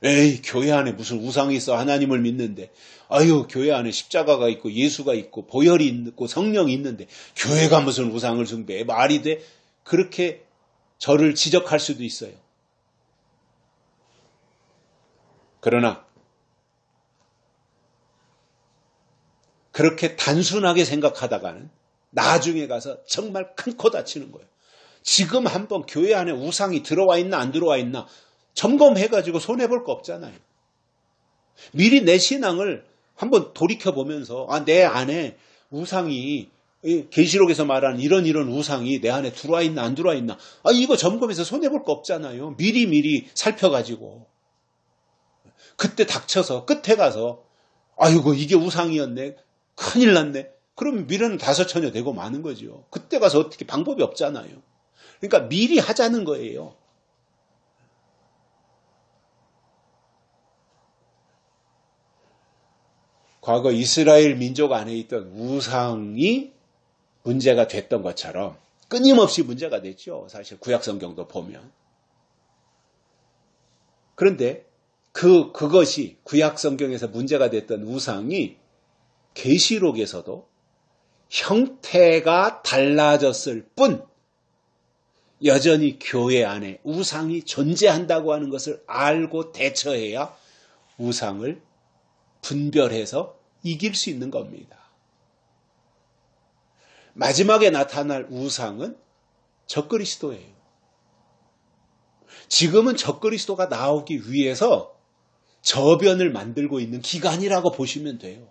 에이, 교회 안에 무슨 우상이 있어. 하나님을 믿는데. 아유, 교회 안에 십자가가 있고 예수가 있고 보혈이 있고 성령이 있는데 교회가 무슨 우상을 숭배해. 말이 돼? 그렇게 저를 지적할 수도 있어요. 그러나 그렇게 단순하게 생각하다가는 나중에 가서 정말 큰 코 다치는 거예요. 지금 한번 교회 안에 우상이 들어와 있나 안 들어와 있나 점검해가지고 손해볼 거 없잖아요. 미리 내 신앙을 한번 돌이켜보면서 내 안에 우상이 계시록에서 말하는 이런 우상이 내 안에 들어와 있나 안 들어와 있나 이거 점검해서 손해볼 거 없잖아요. 미리 살펴가지고 그때 닥쳐서 끝에 가서 아이고 이게 우상이었네. 큰일 났네. 그럼 미래는 다섯처녀 되고 마는 거죠. 그때 가서 어떻게 방법이 없잖아요. 그러니까 미리 하자는 거예요. 과거 이스라엘 민족 안에 있던 우상이 문제가 됐던 것처럼 끊임없이 문제가 됐죠. 사실 구약 성경도 보면. 그런데 그것이 구약 성경에서 문제가 됐던 우상이 계시록에서도 형태가 달라졌을 뿐 여전히 교회 안에 우상이 존재한다고 하는 것을 알고 대처해야 우상을 분별해서 이길 수 있는 겁니다. 마지막에 나타날 우상은 적그리스도예요. 지금은 적그리스도가 나오기 위해서 저변을 만들고 있는 기간이라고 보시면 돼요.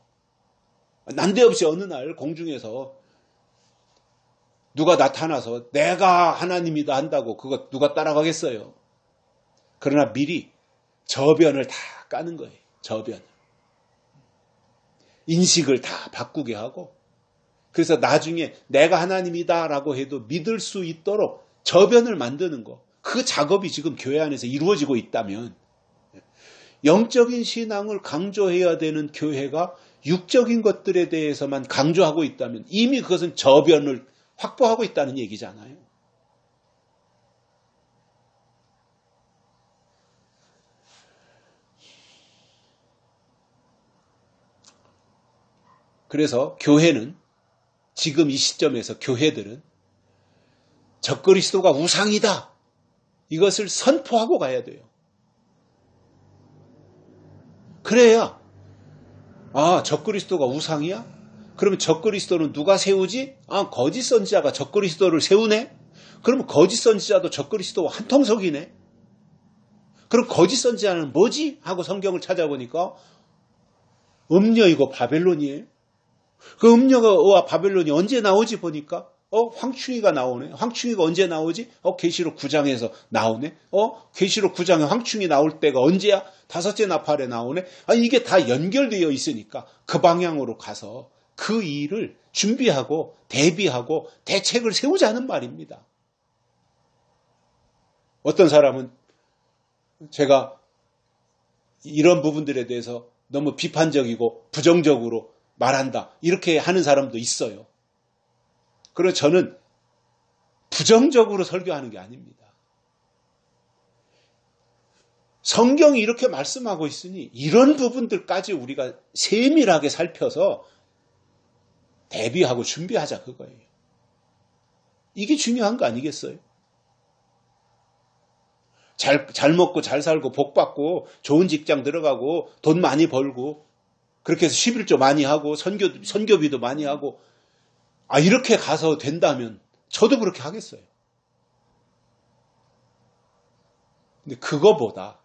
난데없이 어느 날 공중에서 누가 나타나서 내가 하나님이다 한다고 그거 누가 따라가겠어요? 그러나 미리 저변을 다 까는 거예요. 저변을. 인식을 다 바꾸게 하고 그래서 나중에 내가 하나님이다라고 해도 믿을 수 있도록 저변을 만드는 거. 그 작업이 지금 교회 안에서 이루어지고 있다면 영적인 신앙을 강조해야 되는 교회가 육적인 것들에 대해서만 강조하고 있다면 이미 그것은 저변을 확보하고 있다는 얘기잖아요. 그래서 교회는 지금 이 시점에서 교회들은 적그리스도가 우상이다. 이것을 선포하고 가야 돼요. 그래야 적그리스도가 우상이야? 그러면 적그리스도는 누가 세우지? 거짓 선지자가 적그리스도를 세우네? 그러면 거짓 선지자도 적그리스도와 한통속이네? 그럼 거짓 선지자는 뭐지? 하고 성경을 찾아보니까 음녀이고 바벨론이에요. 그 음녀와 바벨론이 언제 나오지 보니까 황충이가 나오네. 황충이가 언제 나오지? 계시록 9장에서 나오네. 계시록 9장에 황충이 나올 때가 언제야? 다섯째 나팔에 나오네. 이게 다 연결되어 있으니까 그 방향으로 가서 그 일을 준비하고 대비하고 대책을 세우자는 말입니다. 어떤 사람은 제가 이런 부분들에 대해서 너무 비판적이고 부정적으로 말한다. 이렇게 하는 사람도 있어요. 그래서 저는 부정적으로 설교하는 게 아닙니다. 성경이 이렇게 말씀하고 있으니 이런 부분들까지 우리가 세밀하게 살펴서 대비하고 준비하자 그거예요. 이게 중요한 거 아니겠어요? 잘 먹고 잘 살고 복 받고 좋은 직장 들어가고 돈 많이 벌고 그렇게 해서 11조 많이 하고 선교비도 많이 하고 이렇게 가서 된다면 저도 그렇게 하겠어요. 근데 그거보다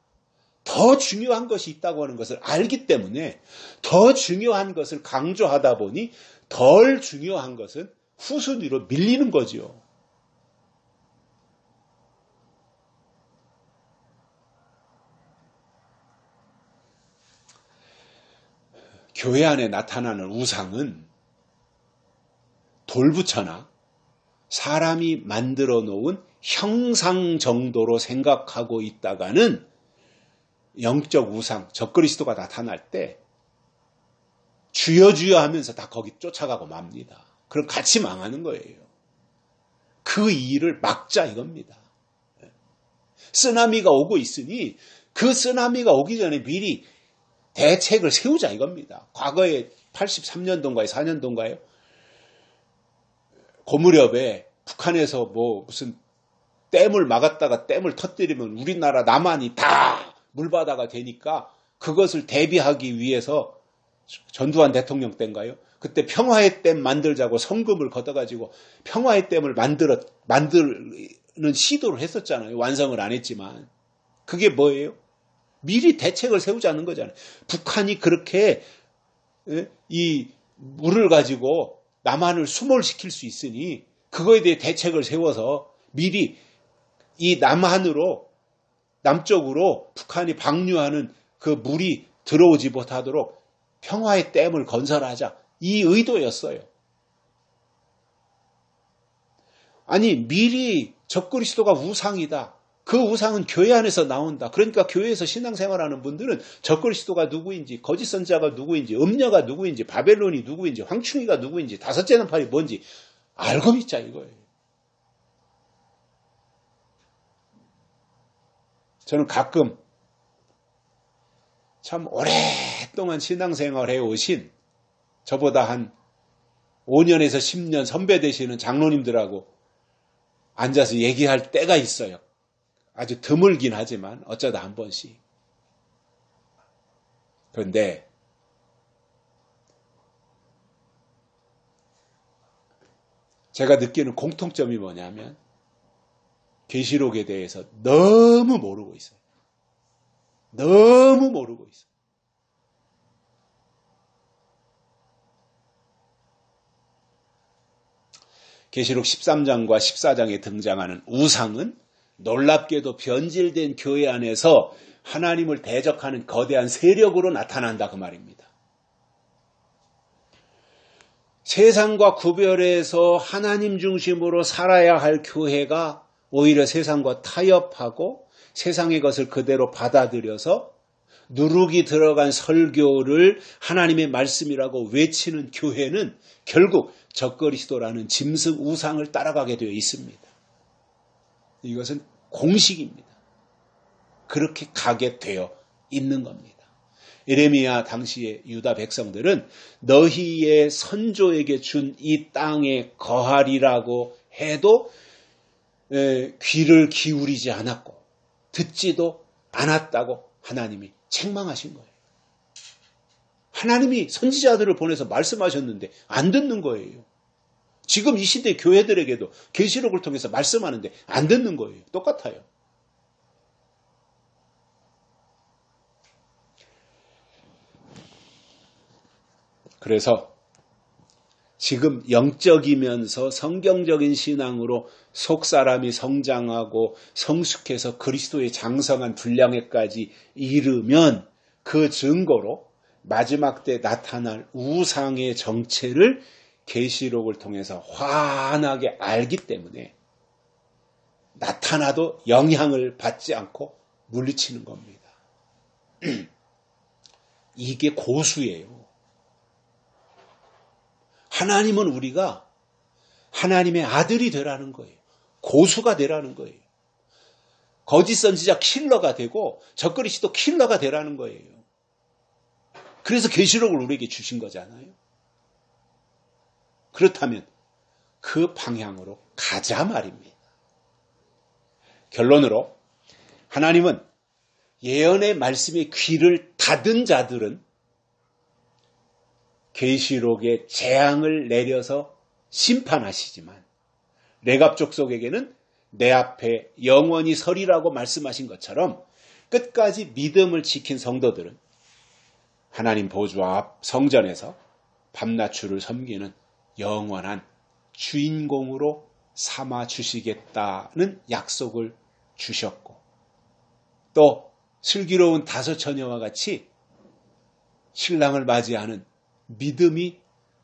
더 중요한 것이 있다고 하는 것을 알기 때문에 더 중요한 것을 강조하다 보니 덜 중요한 것은 후순위로 밀리는 거죠. 교회 안에 나타나는 우상은 돌부처나 사람이 만들어 놓은 형상 정도로 생각하고 있다가는 영적 우상, 적그리스도가 나타날 때 주여 하면서 다 거기 쫓아가고 맙니다. 그럼 같이 망하는 거예요. 그 일을 막자 이겁니다. 쓰나미가 오고 있으니 그 쓰나미가 오기 전에 미리 대책을 세우자 이겁니다. 과거에 83년도인가요? 4년도인가요? 그 무렵에 북한에서 무슨 댐을 막았다가 댐을 터뜨리면 우리나라 남한이 다 물바다가 되니까 그것을 대비하기 위해서 전두환 대통령 때인가요? 그때 평화의 댐 만들자고 성금을 걷어가지고 평화의 댐을 만드는 시도를 했었잖아요. 완성을 안 했지만. 그게 뭐예요? 미리 대책을 세우자는 거잖아요. 북한이 그렇게 이 물을 가지고 남한을 수몰시킬 수 있으니 그거에 대해 대책을 세워서 미리 이 남쪽으로 북한이 방류하는 그 물이 들어오지 못하도록 평화의 댐을 건설하자. 이 의도였어요. 아니 미리 적그리스도가 우상이다. 그 우상은 교회 안에서 나온다. 그러니까 교회에서 신앙생활하는 분들은 적그리스도가 누구인지, 거짓 선지자가 누구인지, 음녀가 누구인지, 바벨론이 누구인지, 황충이가 누구인지, 다섯째 나팔이 뭔지 알고 믿자 이거예요. 저는 가끔 참 오랫동안 신앙생활 해오신 저보다 한 5년에서 10년 선배 되시는 장로님들하고 앉아서 얘기할 때가 있어요. 아주 드물긴 하지만 어쩌다 한 번씩. 그런데 제가 느끼는 공통점이 뭐냐면 계시록에 대해서 너무 모르고 있어요. 너무 모르고 있어요. 계시록 13장과 14장에 등장하는 우상은 놀랍게도 변질된 교회 안에서 하나님을 대적하는 거대한 세력으로 나타난다 그 말입니다. 세상과 구별해서 하나님 중심으로 살아야 할 교회가 오히려 세상과 타협하고 세상의 것을 그대로 받아들여서 누룩이 들어간 설교를 하나님의 말씀이라고 외치는 교회는 결국 적그리스도라는 짐승 우상을 따라가게 되어 있습니다. 이것은 공식입니다. 그렇게 가게 되어 있는 겁니다. 예레미야 당시의 유다 백성들은 너희의 선조에게 준 이 땅에 거하리라고 해도 귀를 기울이지 않았고 듣지도 않았다고 하나님이 책망하신 거예요. 하나님이 선지자들을 보내서 말씀하셨는데 안 듣는 거예요. 지금 이 시대 교회들에게도 계시록을 통해서 말씀하는데 안 듣는 거예요. 똑같아요. 그래서 지금 영적이면서 성경적인 신앙으로 속사람이 성장하고 성숙해서 그리스도의 장성한 분량에까지 이르면 그 증거로 마지막 때 나타날 우상의 정체를 계시록을 통해서 환하게 알기 때문에 나타나도 영향을 받지 않고 물리치는 겁니다. 이게 고수예요. 하나님은 우리가 하나님의 아들이 되라는 거예요. 고수가 되라는 거예요. 거짓 선지자 킬러가 되고 적그리스도 킬러가 되라는 거예요. 그래서 계시록을 우리에게 주신 거잖아요. 그렇다면 그 방향으로 가자 말입니다. 결론으로 하나님은 예언의 말씀에 귀를 닫은 자들은 계시록에 재앙을 내려서 심판하시지만 레갑 족속에게는 내 앞에 영원히 서리라고 말씀하신 것처럼 끝까지 믿음을 지킨 성도들은 하나님 보좌 앞 성전에서 밤낮주를 섬기는 영원한 주인공으로 삼아 주시겠다는 약속을 주셨고 또 슬기로운 다섯 처녀와 같이 신랑을 맞이하는 믿음이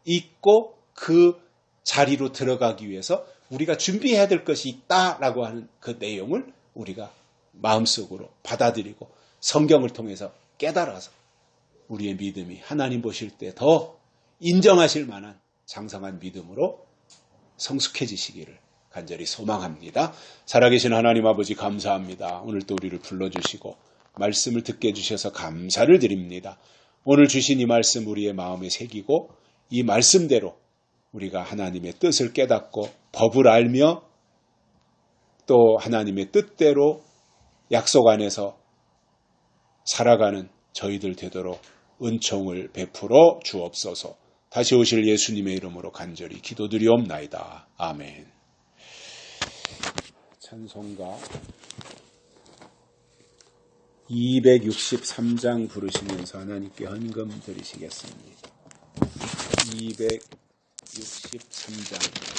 있고 그 자리로 들어가기 위해서 우리가 준비해야 될 것이 있다라고 하는 그 내용을 우리가 마음속으로 받아들이고 성경을 통해서 깨달아서 우리의 믿음이 하나님 보실 때 더 인정하실 만한 장성한 믿음으로 성숙해지시기를 간절히 소망합니다. 살아계신 하나님 아버지 감사합니다. 오늘 또 우리를 불러주시고 말씀을 듣게 해주셔서 감사를 드립니다. 오늘 주신 이 말씀 우리의 마음에 새기고 이 말씀대로 우리가 하나님의 뜻을 깨닫고 법을 알며 또 하나님의 뜻대로 약속 안에서 살아가는 저희들 되도록 은총을 베풀어 주옵소서. 다시 오실 예수님의 이름으로 간절히 기도드리옵나이다. 아멘. 찬송가 263장 부르시면서 하나님께 헌금 드리시겠습니다. 263장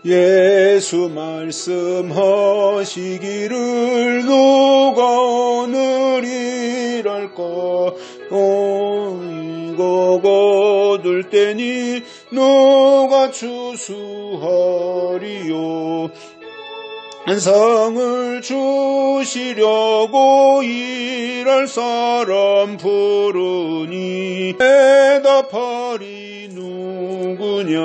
예수 말씀하시기를 누가 오늘 일할까 이거 거둘 때니 누가 추수하리요 상을 주시려고 일할 사람 부르니 대답하리 누구냐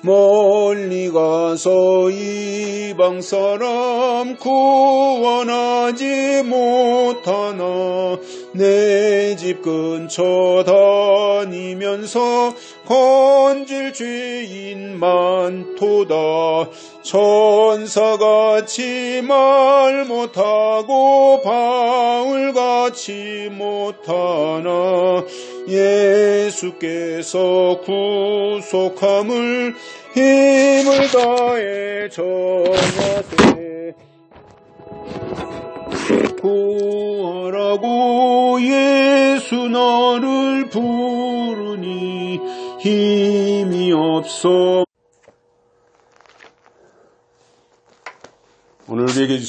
멀리 가서 이방 사람 구원하지 못하나 내 집 근처 다니면서 건질 죄인 많도다 천사같이 말 못하고 바울같이 못하나 예수께서 구속함을 힘을 다해 전하세 구하라고 예수 너를 부르니 힘이 없어. 오늘 우리에게